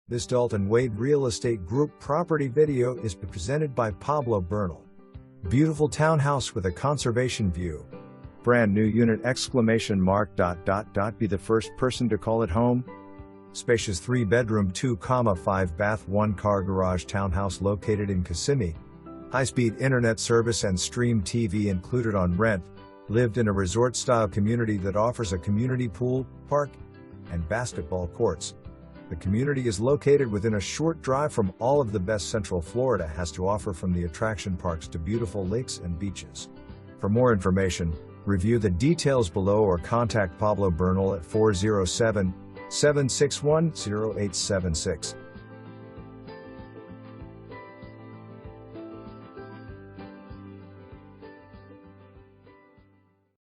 This Dalton Wade Real Estate Group property video is presented by Pablo Bernal. Beautiful townhouse with a conservation view. Brand new unit ! Be the first person to call it home. Spacious 3-bedroom 2-5-bath 1-car garage townhouse located in Kissimmee. High-speed internet service and stream TV included on rent. Lived in a resort-style community that offers a community pool, park, and basketball courts. The community is located within a short drive from all of the best Central Florida has to offer, from the attraction parks to beautiful lakes and beaches. For more information, review the details below or contact Pablo Bernal at 407-761-0876.